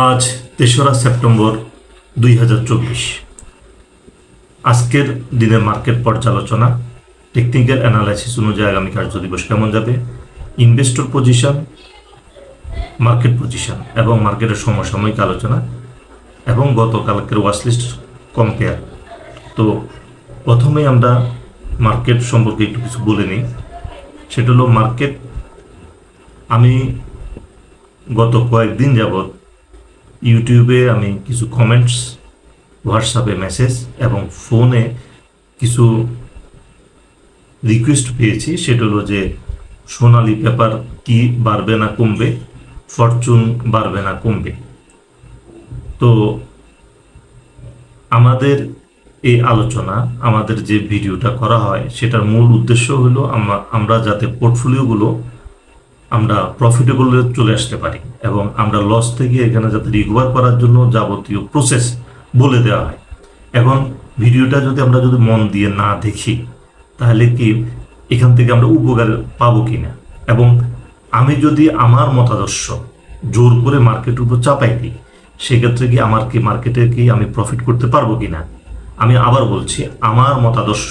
আজ ৩রা সেপ্টেম্বর ২০২৪। আজকের দিনের মার্কেট পর্যালোচনা, টেকনিক্যাল অ্যানালাইসিস অনুযায়ী আগামী কার্যদিবস কেমন যাবে, ইনভেস্টর পজিশন, মার্কেট পজিশন এবং মার্কেটের সমসাময়িক আলোচনা এবং গতকালকের ওয়াচলিস্ট কম্পেয়ার। তো প্রথমেই আমরা মার্কেট সম্পর্কে একটু কিছু বলে নিই। সেটা হলো মার্কেট, আমি গত কয়েকদিন যাবৎ ইউটিউবে আমি কিছু কমেন্টস, হোয়াটসঅ্যাপে মেসেজ এবং ফোনে কিছু রিকোয়েস্ট পেয়েছি। সেটা হলো যে সোনালী পেপার কি বাড়বে না কমবে, ফরচুন বাড়বে না কমবে। তো আমাদের এই আলোচনা, আমাদের যে ভিডিওটা করা হয় সেটার মূল উদ্দেশ্য হলো আমরা যাতে পোর্টফোলিওগুলো আমরা প্রফিটেবল চলে আসতে পারি এবং আমরা লস থেকে এখানে যাতে রিকভার করার জন্য যাবতীয় প্রসেস বলে দেওয়া হয়। এখন ভিডিওটা আমরা যদি মন দিয়ে না দেখি তাহলে কি এখান থেকে আমরা উপকার পাবো কি না, এবং আমি যদি আমার মতাদর্শ জোর করে মার্কেটের উপর চাপাই দিই সেক্ষেত্রে কি মার্কেটে কি আমি প্রফিট করতে পারবো কি না। আমি আবার বলছি, আমার মতাদর্শ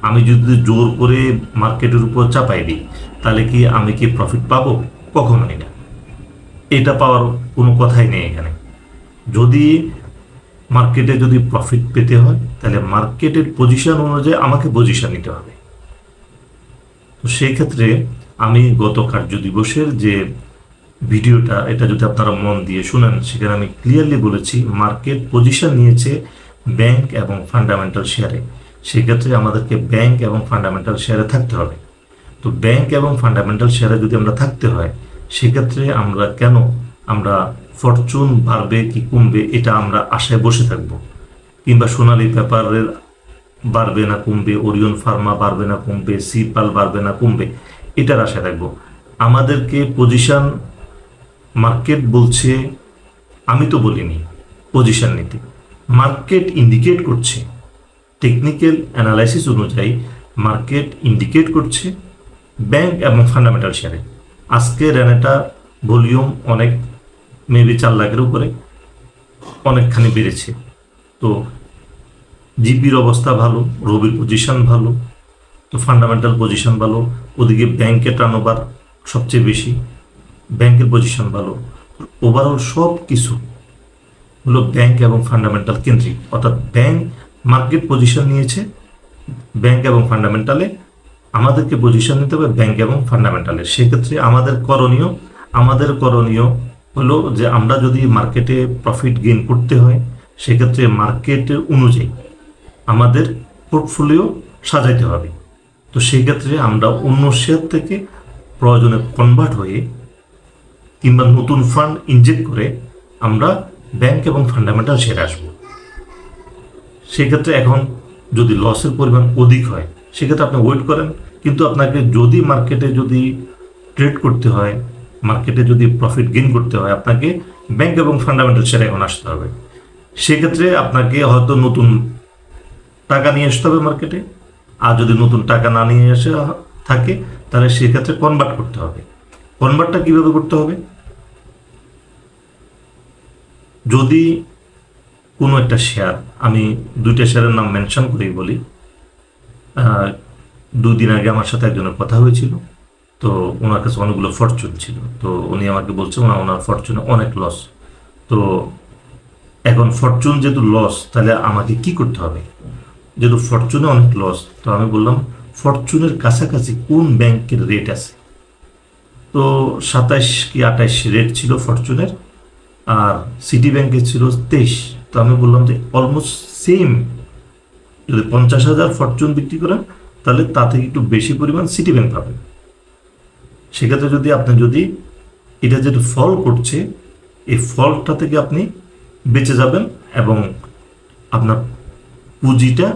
আমি যদি জোর করে মার্কেটের উপর চাপাই দিই তাহলে কি আমি কি প্রফিট পাবো? কখনোই না। এটা পাওয়ার কোনো কথাই নেই এখানে। যদি মার্কেটে যদি প্রফিট পেতে হয় তাহলে মার্কেটের পজিশন অনুযায়ী আমাকে পজিশন নিতে হবে। তো সেই ক্ষেত্রে আমি গত কার্যদিবসের যে ভিডিওটা, এটা যদি আপনারা মন দিয়ে শুনেন, সেখানে আমি ক্লিয়ারলি বলেছি মার্কেট পজিশন নিয়েছে ব্যাংক এবং ফান্ডামেন্টাল শেয়ারে। সেক্ষেত্রে আমাদেরকে ব্যাংক এবং ফান্ডামেন্টাল শেয়ারে থাকতে হবে। তো ব্যাংক এবং ফান্ডামেন্টাল শেয়ারে যদি আমরা থাকতে হয় সেক্ষেত্রে আমরা ফরচুন বাড়বে কি কমবে এটা আমরা আশায় বসে থাকবো, কিংবা সোনালী পেপারের বাড়বে না কমবে, ওরিয়ন ফার্মা বাড়বে না কমবে, সিপাল বাড়বে না কমবে এটার আশায় থাকবো। আমাদেরকে পজিশন, মার্কেট বলছে, আমি তো বলিনি পজিশন নিতে, মার্কেট ইন্ডিকেট করছে, টেকনিক্যাল অ্যানালাইসিস অনুযায়ী মার্কেট ইন্ডিকেট করছে ব্যাংক এবং ফান্ডামেন্টাল শেয়ারে। আজকে র্যানেটা ভলিউম অনেক, মেবি 4 লাখের উপরে অনেকখানি বেড়েছে। তো জিপির অবস্থা ভালো, রবির পজিশন ভালো, তো ফান্ডামেন্টাল পজিশন ভালো, ওদিকে ব্যাংকের টার্নওভার সবচেয়ে বেশি, ব্যাংকের পজিশন ভালো। ওভারঅল সব কিছু হলো ব্যাংক এবং ফান্ডামেন্টাল কেন্দ্রিক, অর্থাৎ মার্কেট পজিশন নিয়েছে ব্যাংক এবং ফান্ডামেন্টালে, আমাদেরকে পজিশন নিতে হবে ব্যাংক এবং ফান্ডামেন্টালে। সেক্ষেত্রে আমাদের করণীয় হলো যে আমরা যদি মার্কেটে প্রফিট গেইন করতে হয় সেক্ষেত্রে মার্কেটের অনুযায়ী আমাদের পোর্টফোলিও সাজাইতে হবে। তো সেই ক্ষেত্রে আমরা অন্য শেয়ার থেকে প্রয়োজনে কনভার্ট হয়ে কিংবা নতুন ফান্ড ইনজেক্ট করে আমরা ব্যাংক এবং ফান্ডামেন্টাল শেয়ারে আসবো। সেক্ষেত্রে এখন যদি লসের পরিমাণ অধিক হয় সেক্ষেত্রে আপনি ওয়েট করেন, কিন্তু আপনাকে যদি মার্কেটে যদি ট্রেড করতে হয়, মার্কেটে যদি প্রফিট গেইন করতে হয়, আপনাকে ব্যাংক এবং ফান্ডামেন্টাল শেয়ারে এখন আসতে হবে। সেক্ষেত্রে আপনাকে হয়তো নতুন টাকা নিয়ে আসতে হবে মার্কেটে, আর যদি নতুন টাকা না নিয়ে আসে থাকে তাহলে সেক্ষেত্রে কনভার্ট করতে হবে। কনভার্টটা কীভাবে করতে হবে? যদি কোনো একটা শেয়ার, আমি 2টা শেয়ারের নাম মেনশন করেই বলি, 2 দিন আগে আমার সাথে একজনের কথা হয়েছিল, তো ওনার কাছে অনেকগুলো ফরচুন ছিল, তো উনি আমাকে বলছে ওনার ফরচুনে অনেক লস। তো এখন ফরচুন যেহেতু লস, তাহলে আমাকে কি করতে হবে? যেহেতু ফরচুনে অনেক লস, তো আমি বললাম ফরচুনের কাছাকাছি কোন ব্যাংকের রেট আছে। তো 27 কি 28 রেট ছিল ফরচুনের, আর সিটি ব্যাংকের ছিল 23। তো আমি বললাম যে অলমোস্ট সেম, যদি 50,000 ফরচুন বিক্রি করেন তাহলে তা থেকে একটু বেশি পরিমাণ সিটি ব্যাংক পাবেন। সেক্ষেত্রে যদি এটা যেটা ফল করছে, এই ফলটা থেকে আপনি বেঁচে যাবেন এবং আপনার পুঁজিটা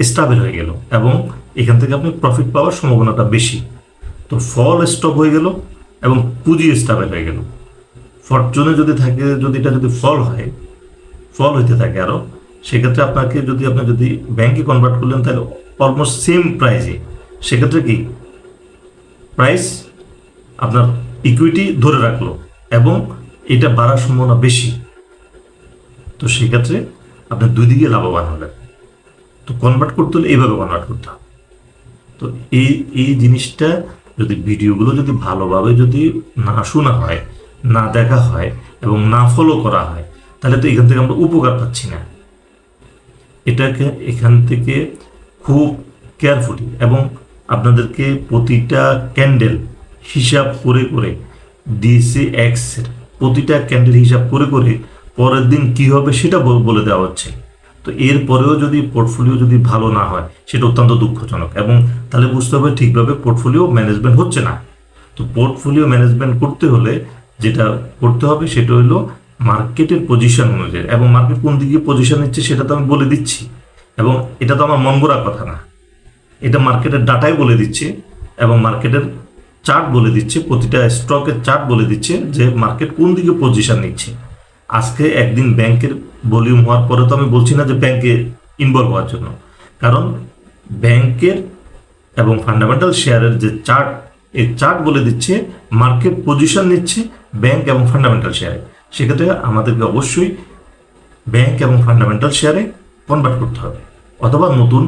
স্টেবল হয়ে গেল এবং এখান থেকে আপনি প্রফিট পাওয়ার সম্ভাবনাটা বেশি। তো ফল স্টপ হয়ে গেল এবং পুঁজি স্টেবল হয়ে গেল। ফরচুনে যদি এটা যদি ফল হইতে থাকে আরও, সেক্ষেত্রে আপনি যদি ব্যাংকে কনভার্ট করলেন তাহলে অলমোস্ট সেম প্রাইসে, সেক্ষেত্রে কি প্রাইস আপনার ইকুইটি ধরে রাখলো এবং এটা বাড়ার সম্ভাবনা বেশি। তো সেক্ষেত্রে আপনি দুই দিকে লাভবান হলেন। তো কনভার্ট করতে হলে এইভাবে কনভার্ট করতে হবে। তো এই এই জিনিসটা যদি ভিডিওগুলো যদি ভালোভাবে যদি না শোনা হয়, না দেখা হয় এবং না ফলো করা হয়, তাহলে তো এখান থেকে আমরা উপকার পাচ্ছি না। এটাকে এখান থেকে খুব কেয়ারফুলি এবং আপনাদেরকে প্রতিটা ক্যান্ডেল হিসাব করে করে DCX এর প্রতিটা ক্যান্ডেল হিসাব করে করে পরের দিন কি হবে সেটা বলে দেওয়া হচ্ছে। তো এরপরেও যদি পোর্টফোলিও যদি ভালো না হয়, সেটা অত্যন্ত দুঃখজনক, এবং তাহলে বুঝতে হবে ঠিকভাবে পোর্টফোলিও ম্যানেজমেন্ট হচ্ছে না। তো পোর্টফোলিও ম্যানেজমেন্ট করতে হলে যেটা করতে হবে সেটা হলো মার্কেটের পজিশন অনুযায়ী, এবং মার্কেট কোন দিকে পজিশন নিচ্ছে সেটা তো আমি বলে দিচ্ছি, এবং এটা তো আমার মন গড়া কথা না, এটা মার্কেটের ডাটাই বলে দিচ্ছে এবং মার্কেটের চার্ট বলে দিচ্ছে, প্রতিটা স্টকের চার্ট বলে দিচ্ছে যে মার্কেট কোন দিকে পজিশন নিচ্ছে। আজকে একদিন ব্যাংকের ভলিউম হওয়ার পরে তো আমি বলছি না যে ব্যাংকে ইনভলভ হওয়ার জন্য, কারণ ব্যাংকের এবং ফান্ডামেন্টাল শেয়ারের যে চার্ট, এই চার্ট বলে দিচ্ছে মার্কেট পজিশন নিচ্ছে ব্যাংক এবং ফান্ডামেন্টাল শেয়ারে। সেক্ষেত্রে আমাদেরকে অবশ্যই ব্যাংক এবং ফান্ডামেন্টাল শেয়ারে কনভার্ট করতে হবে, অথবা নতুন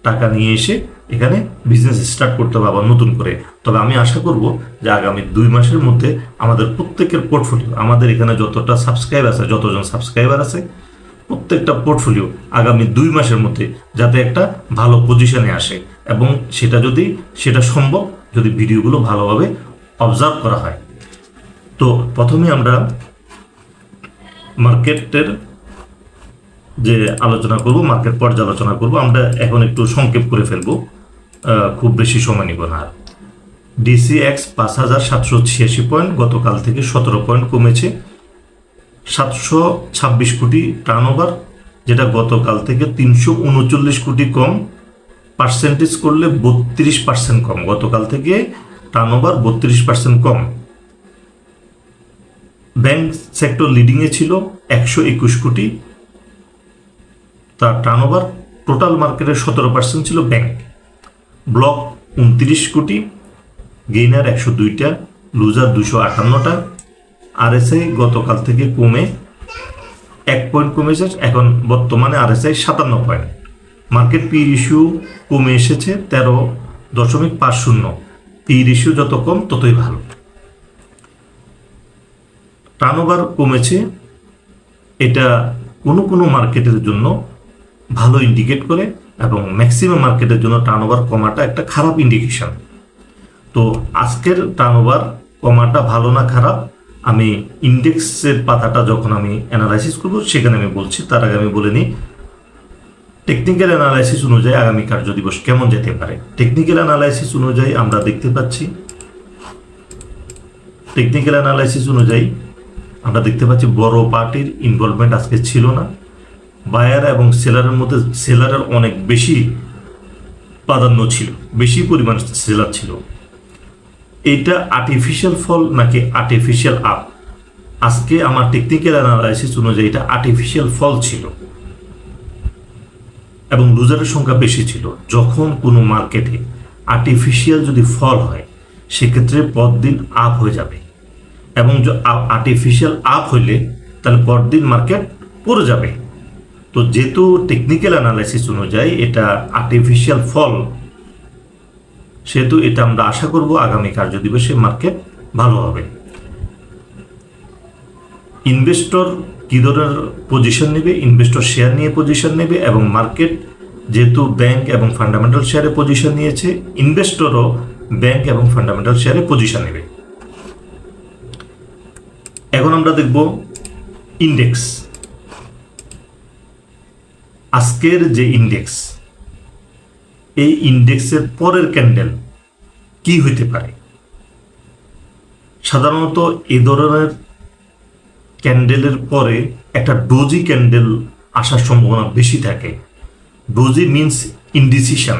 টাকা নিয়ে এসে এখানে বিজনেস স্টার্ট করতে হবে আবার নতুন করে। তবে আমি আশা করব যে আগামী 2 মাসের মধ্যে আমাদের প্রত্যেকের পোর্টফোলিও, আমাদের এখানে যতটা সাবস্ক্রাইবার আছে, যতজন সাবস্ক্রাইবার আছে, প্রত্যেকটা পোর্টফোলিও আগামী 2 মাসের মধ্যে যাতে একটা ভালো পজিশনে আসে, এবং সেটা সম্ভব যদি ভিডিওগুলো ভালোভাবে অবজার্ভ করা হয়। তো প্রথমে আমরা মার্কেটের যে আলোচনা করব, মার্কেট পর্যালোচনা করব। আমরা এখন একটু সংক্ষেপ করে ফেলবো, খুব বেশি সময় নিব না। DCX 5,786 পয়েন্ট, গতকাল থেকে 17 পয়েন্ট কমেছে। 726 কোটি টার্নওভার, যেটা গতকাল থেকে 339 কোটি কম। পার্সেন্টেজ করলে 32% কম, গতকাল থেকে টার্নওভার 32% কম। ব্যাংক সেক্টর লিডিংয়ে ছিল 121 কোটি, তার টার্নওভার। টোটাল মার্কেটের 17% ছিল ব্যাংক। ব্লক 29 কোটি, গেইনার 102টা, লুজার 258টা। RSI গতকাল থেকে কমে 1 পয়েন্ট কমেছে, এখন বর্তমানে RSI 57 point. Market P ratio কমে এসেছে 13.50। পি রেশিও যত কম ততই ভালো। টার্নওভার কমেছে, এটা কোনো মার্কেটের জন্য ভালো ইন্ডিকেট করে, এবং ম্যাক্সিমাম মার্কেটের জন্য টার্নওভার কমাটা একটা খারাপ ইন্ডিকেশন। তো আজকের টার্নওভার কমাটা ভালো না খারাপ, আমি ইন্ডেক্সের পাতাটা যখন আমি অ্যানালাইসিস করব সেখানে আমি বলছি। তার আগে আমি বলে নিই টেকনিক্যাল অ্যানালাইসিস অনুযায়ী আগামী কার্যদিবস কেমন যেতে পারে। টেকনিক্যাল অ্যানালাইসিস অনুযায়ী আমরা দেখতে পাচ্ছি, বড় পার্টির ইনভলভমেন্ট আজকে ছিল না। বায়ার এবং সেলারের মধ্যে সেলারের অনেক বেশি প্রাধান্য ছিল, বেশি পরিমাণ সেলার ছিল। এইটা আর্টিফিশিয়াল ফল নাকি আর্টিফিশিয়াল আপ? আজকে আমার টেকনিক্যাল অ্যানালাইসিস অনুযায়ী এটা আর্টিফিশিয়াল ফল ছিল, এবং লুজারের সংখ্যা বেশি ছিল। যখন কোনো মার্কেটে আর্টিফিশিয়াল যদি ফল হয়, সেক্ষেত্রে পরদিন আপ হয়ে যাবে, এবং আর্টিফিশিয়াল আপ হইলে তাহলে পরদিন মার্কেট পড়ে যাবে। তো যেহেতু টেকনিক্যাল অ্যানালাইসিস অনুযায়ী এটা আর্টিফিশিয়াল ফল, সেহেতু এটা আমরা আশা করব আগামী কার্যদিবসে মার্কেট ভালো হবে। ইনভেস্টর কী ধরনের পজিশন নেবে? ইনভেস্টর শেয়ার নিয়ে পজিশন নেবে, এবং মার্কেট যেহেতু ব্যাংক এবং ফান্ডামেন্টাল শেয়ারে পজিশন নিয়েছে, ইনভেস্টরও ব্যাংক এবং ফান্ডামেন্টাল শেয়ারে পজিশন নেবে। এখন আমরা দেখব ইন্ডেক্স। আজকের যে ইন্ডেক্স, এই ইন্ডেক্সের পরের ক্যান্ডেল কি হইতে পারে? সাধারণত এই ধরনের ক্যান্ডেলের পরে একটা ডোজি ক্যান্ডেল আসার সম্ভাবনা বেশি থাকে। Doji means indecision.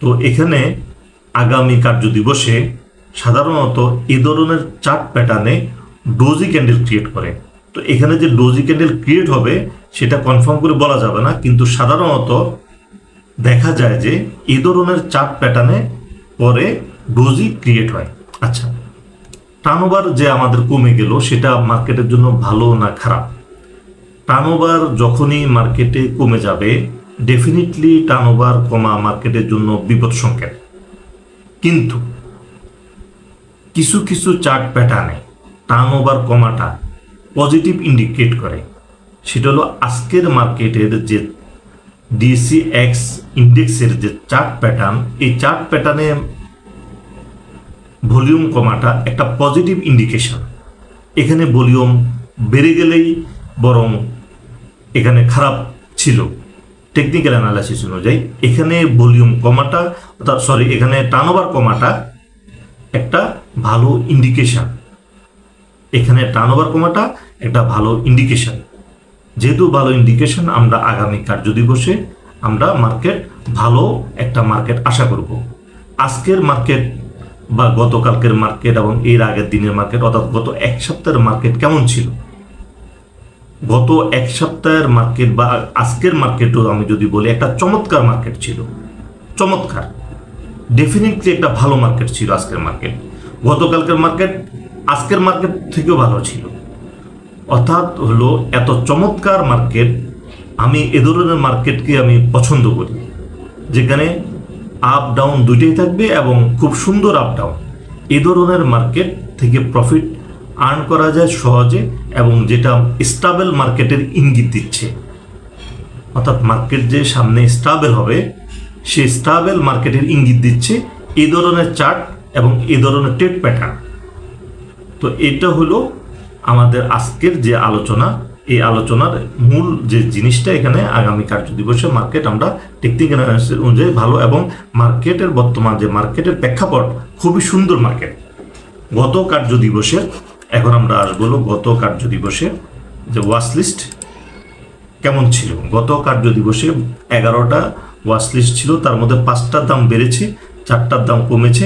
তো এখানে আগামী কার্যদিবসে সাধারণত এই ধরনের চার্ট প্যাটার্নে ডোজি ক্যান্ডেল ক্রিয়েট করে। তো এখানে যে ডোজি ক্যান্ডেল ক্রিয়েট হবে সেটা কনফার্ম করে বলা যাবে না, কিন্তু সাধারণত দেখা যায় যে এই ধরনের চার্ট প্যাটার্নে পরে ডোজি ক্রিয়েট হয়। আচ্ছা, টার্নওভার যে আমাদের কমে গেল, সেটা মার্কেটের জন্য ভালো না খারাপ? টার্নওভার যখনই মার্কেটে কমে যাবে, ডেফিনেটলি টার্নওভার কমা মার্কেটের জন্য বিপদ সংকেত। কিন্তু কিছু কিছু চার্ট প্যাটার্নে টার্নওভার কমাটা পজিটিভ ইন্ডিকেট করে। সেটা হলো আজকের মার্কেটের যে DCX ইন্ডেক্সের যে চার্ট প্যাটার্ন, এই চার্ট প্যাটার্নে ভলিউম কমাটা একটা পজিটিভ ইন্ডিকেশন। এখানে ভলিউম বেড়ে গেলেই বরং এখানে খারাপ ছিল টেকনিক্যাল অ্যানালাইসিস অনুযায়ী। এখানে ভলিউম কমাটা এখানে টার্নওভার কমাটা একটা ভালো ইন্ডিকেশন। এখানে টার্নওভার কমাটা একটা ভালো ইন্ডিকেশন। যেহেতু ভালো ইন্ডিকেশন, আমরা আগামী কার্যদিবসে আমরা ভালো একটা মার্কেট আশা করব। আজকের মার্কেট বা গতকালকের মার্কেট এবং এর আগের দিনের মার্কেট, অর্থাৎ গত এক সপ্তাহের মার্কেট কেমন ছিল, গত এক সপ্তাহের মার্কেট বা আজকের মার্কেটও আমি যদি বলি একটা চমৎকার মার্কেট ছিল। চমৎকার, ডেফিনেটলি একটা ভালো মার্কেট ছিল আজকের মার্কেট। গতকালকের মার্কেট আজকের মার্কেট থেকেও ভালো ছিল। অর্থাৎ হলো এত চমৎকার মার্কেট, আমি এ ধরনের মার্কেটকে আমি পছন্দ করি, যেখানে আপ ডাউন দুইটাই থাকবে এবং খুব সুন্দর আপ ডাউন। এ ধরনের মার্কেট থেকে প্রফিট আর্ন করা যায় সহজে, এবং যেটা স্টেবল মার্কেটের ইঙ্গিত দিচ্ছে। অর্থাৎ মার্কেট যে সামনে স্টেবল হবে, সে স্টেবল মার্কেটের ইঙ্গিত দিচ্ছে এই ধরনের চার্ট এবং এই ধরনের ট্রেড প্যাটার্ন। তো এটা হলো আমাদের আজকের যে আলোচনা। এই আলোচনার মূল যে জিনিসটা, এখানে আগামী কার্যদিবসে মার্কেট আমরা টেকনিক্যাল অ্যানালাইসিস অনুযায়ী ভালো, এবং মার্কেটের বর্তমান যে মার্কেটের প্রেক্ষাপট খুবই সুন্দর মার্কেট। গত কার্যদিবসের, এখন আমরা আসবো গত কার্যদিবসে যে ওয়াচ লিস্ট কেমন ছিল। গত কার্যদিবসে 11টা ওয়াচ লিস্ট ছিল, তার মধ্যে 5টার দাম বেড়েছে, 4টার দাম কমেছে,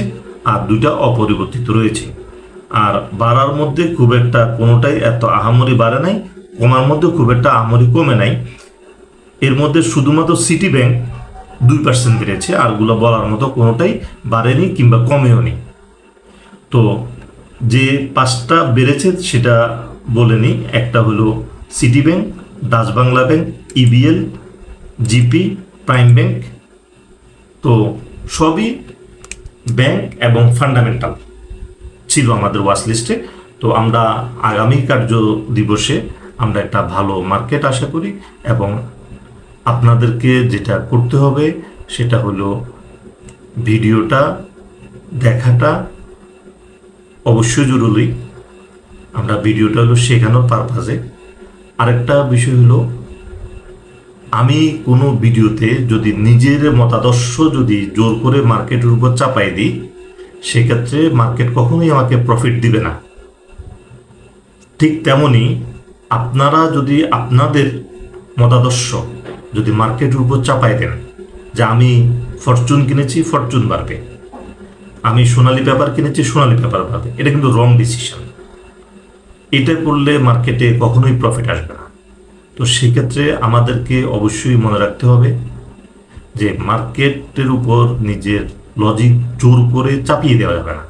আর 2টা অপরিবর্তিত রয়েছে। আর বাড়ার মধ্যে খুব একটা কোনোটাই এত আহামরি বাড়ে নাই, কমার মধ্যে খুব একটা আহামরি কমে নাই। এর মধ্যে শুধুমাত্র সিটি ব্যাংক 2% বেড়েছে, আরগুলো বলার মতো কোনোটাই বাড়েনি কিংবা কমেও নি। তো যে 5টা বেড়েছে সেটা বলে নিই। একটা হলো city bank, Dutch Bangla bank, EBL, GP, prime bank. তো সবই ব্যাংক এবং ফান্ডামেন্টাল ছিল আমাদের ওয়াচ লিস্টে। তো আমরা আগামী কার্য দিবসে আমরা একটা ভালো মার্কেট আশা করি, এবং আপনাদেরকে যেটা করতে হবে সেটা হলো ভিডিওটা দেখাটা অবশ্যই জরুরি। আমরা ভিডিওটা হলো শেখানোর পারপাসে। আরেকটা বিষয় হলো, আমি কোনো ভিডিওতে যদি নিজের মতাদর্শ যদি জোর করে মার্কেটের উপর চাপাই দিই, সেক্ষেত্রে মার্কেট কখনোই আমাকে প্রফিট দিবে না। ঠিক তেমনি আপনারা যদি আপনাদের মতাদর্শ যদি মার্কেটের উপর চাপাই দেন, যে আমি ফরচুন কিনেছি, ফরচুন বাড়বে, আমি সোনালী পেপার কিনেছি, সোনালী পেপার বাড়বে, এটা কিন্তু রং ডিসিশন। এটা করলে মার্কেটে কখনোই প্রফিট আসবে না। তো সেক্ষেত্রে আমাদেরকে অবশ্যই মনে রাখতে হবে যে মার্কেটের উপর নিজের লজিক জোর করে চাপিয়ে দেওয়া যাবে না।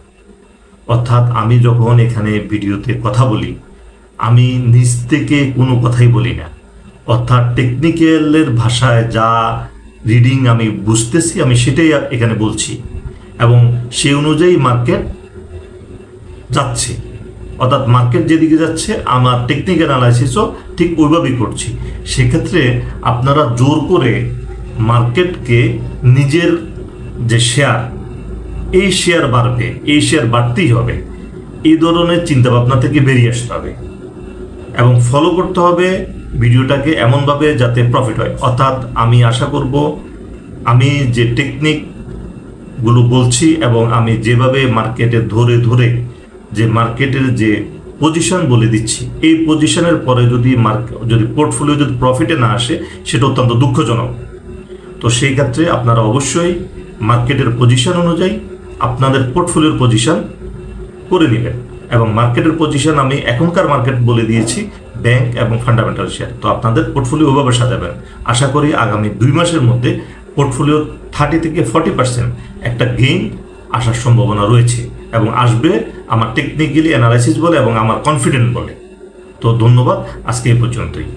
অর্থাৎ আমি যখন এখানে ভিডিওতে কথা বলি, আমি নিজ থেকে কোনো কথাই বলি না। অর্থাৎ টেকনিক্যালের ভাষায় যা রিডিং আমি বুঝতেছি, আমি সেটাই এখানে বলছি, এবং সেই অনুযায়ী মার্কেট যাচ্ছে। অর্থাৎ মার্কেট যেদিকে যাচ্ছে, আমার টেকনিক্যাল অ্যানালাইসিসও ঠিক ওইভাবেই করছি। সেক্ষেত্রে আপনারা জোর করে মার্কেটকে নিজের যে শেয়ার, এই শেয়ার বাড়বে, এই শেয়ার বাড়তেই হবে, এই ধরনের চিন্তাভাবনা থেকে বেরিয়ে আসতে হবে এবং ফলো করতে হবে ভিডিওটাকে এমনভাবে যাতে প্রফিট হয়। অর্থাৎ আমি আশা করব আমি যে টেকনিকগুলো বলছি এবং আমি যেভাবে মার্কেটে ধরে ধরে যে মার্কেটের যে পজিশন বলে দিচ্ছি, এই পজিশনের পরে যদি পোর্টফোলিও যদি প্রফিটে না আসে, সেটা অত্যন্ত দুঃখজনক। তো সেই ক্ষেত্রে আপনারা অবশ্যই মার্কেটের পজিশন অনুযায়ী আপনাদের পোর্টফোলিওর পজিশন করে নেবেন। এবং মার্কেটের পজিশন আমি এখনকার মার্কেট বলে দিয়েছি ব্যাংক এবং ফান্ডামেন্টাল শেয়ার। তো আপনাদের পোর্টফোলিও ওভাবে সাজাবেন। আশা করি আগামী 2 মাসের মধ্যে পোর্টফোলিও 30 থেকে 40% একটা গেইন আসার সম্ভাবনা রয়েছে এবং আসবে আমার টেকনিক্যালি অ্যানালাইসিস বলে এবং আমার কনফিডেন্ট বলে। তো ধন্যবাদ, আজকে এই পর্যন্তই।